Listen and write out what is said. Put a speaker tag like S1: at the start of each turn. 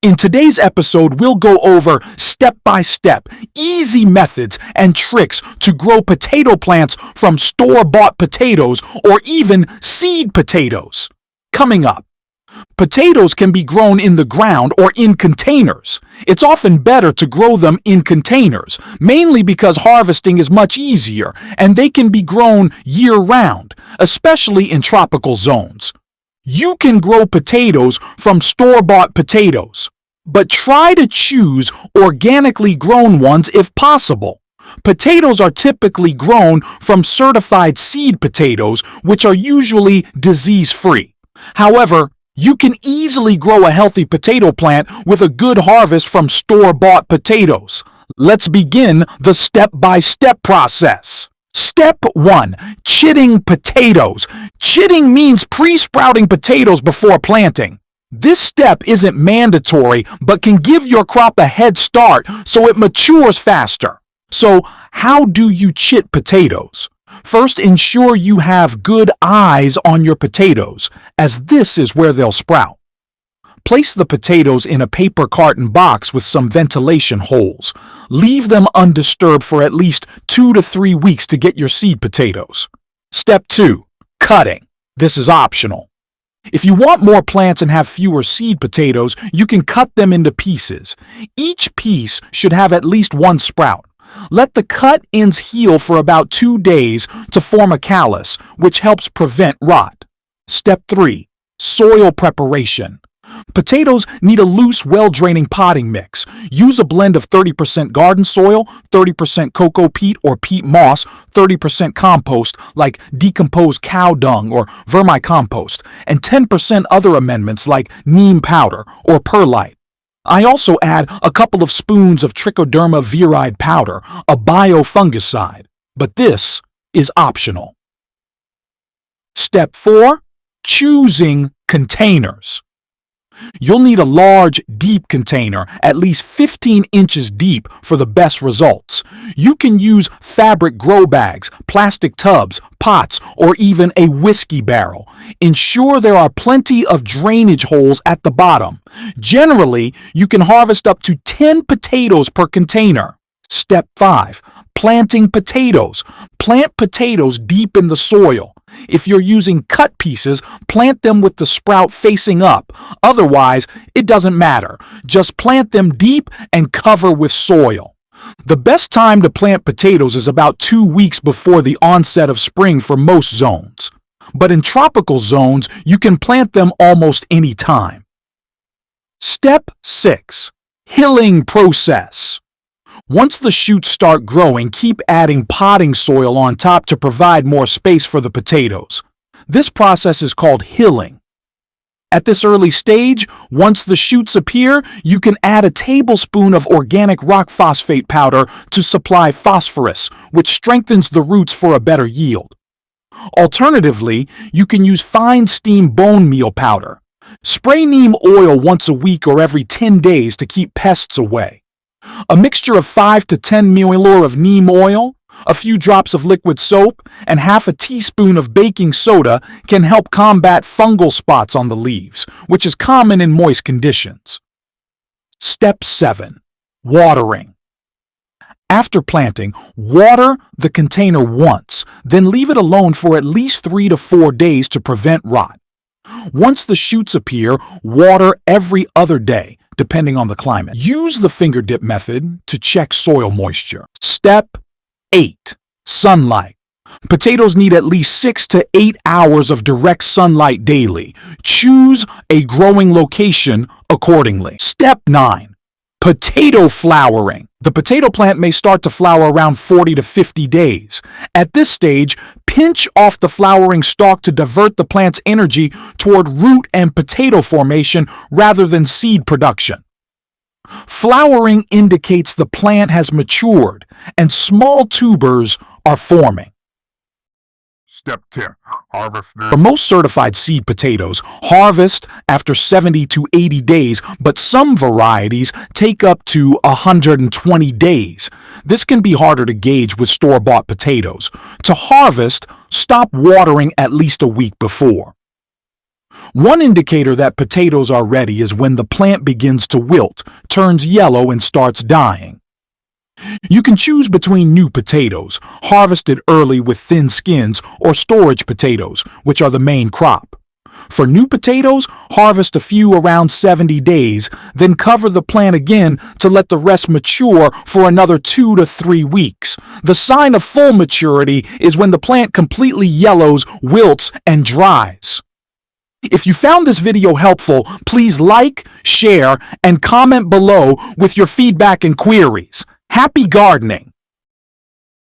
S1: In today's episode, we'll go over step-by-step, easy methods and tricks to grow potato plants from store-bought potatoes or even seed potatoes. Coming up, potatoes can be grown in the ground or in containers. It's often better to grow them in containers, mainly because harvesting is much easier and they can be grown year-round, especially in tropical zones. You can grow potatoes from store-bought potatoes, but try to choose organically grown ones if possible. Potatoes are typically grown from certified seed potatoes, which are usually disease-free. However, you can easily grow a healthy potato plant with a good harvest from store-bought potatoes. Let's begin the step-by-step process. Step 1. Chitting potatoes. Chitting means pre-sprouting potatoes before planting. This step isn't mandatory, but can give your crop a head start so it matures faster. So, how do you chit potatoes? First, ensure you have good eyes on your potatoes, as this is where they'll sprout. Place the potatoes in a paper carton box with some ventilation holes. Leave them undisturbed for at least 2 to 3 weeks to get your seed potatoes. Step 2. Cutting. This is optional. If you want more plants and have fewer seed potatoes, you can cut them into pieces. Each piece should have at least one sprout. Let the cut ends heal for about 2 days to form a callus, which helps prevent rot. Step 3. Soil preparation. Potatoes need a loose, well-draining potting mix. Use a blend of 30% garden soil, 30% cocoa peat or peat moss, 30% compost like decomposed cow dung or vermicompost, and 10% other amendments like neem powder or perlite. I also add a couple of spoons of Trichoderma viride powder, a biofungicide, but this is optional. Step 4. Choosing containers. You'll need a large, deep container, at least 15 inches deep, for the best results. You can use fabric grow bags, plastic tubs, pots, or even a whiskey barrel. Ensure there are plenty of drainage holes at the bottom. Generally, you can harvest up to 10 potatoes per container. Step 5. Planting potatoes. Plant potatoes deep in the soil. If you're using cut pieces, plant them with the sprout facing up. Otherwise, it doesn't matter. Just plant them deep and cover with soil. The best time to plant potatoes is about 2 weeks before the onset of spring for most zones. But in tropical zones, you can plant them almost any time. Step 6. Hilling process. Once the shoots start growing, keep adding potting soil on top to provide more space for the potatoes. This process is called hilling. At this early stage, once the shoots appear, you can add a tablespoon of organic rock phosphate powder to supply phosphorus, which strengthens the roots for a better yield. Alternatively, you can use fine steam bone meal powder. Spray neem oil once a week or every 10 days to keep pests away. A mixture of 5 to 10 milliliters of neem oil, a few drops of liquid soap, and half a teaspoon of baking soda can help combat fungal spots on the leaves, which is common in moist conditions. Step 7. Watering. After planting, water the container once, then leave it alone for at least 3 to 4 days to prevent rot. Once the shoots appear, water every other day, depending on the climate. Use the finger dip method to check soil moisture. Step 8. Sunlight. Potatoes need at least 6 to 8 hours of direct sunlight daily. Choose a growing location accordingly. Step 9. Potato flowering. The potato plant may start to flower around 40 to 50 days. At this stage, pinch off the flowering stalk to divert the plant's energy toward root and potato formation rather than seed production. Flowering indicates the plant has matured and small tubers are forming.
S2: Step 10. Harvest.
S1: For most certified seed potatoes, harvest after 70 to 80 days, but some varieties take up to 120 days. This can be harder to gauge with store-bought potatoes. To harvest, stop watering at least a week before. One indicator that potatoes are ready is when the plant begins to wilt, turns yellow, and starts dying. You can choose between new potatoes, harvested early with thin skins, or storage potatoes, which are the main crop. For new potatoes, harvest a few around 70 days, then cover the plant again to let the rest mature for another 2 to 3 weeks. The sign of full maturity is when the plant completely yellows, wilts, and dries. If you found this video helpful, please like, share, and comment below with your feedback and queries. Happy gardening!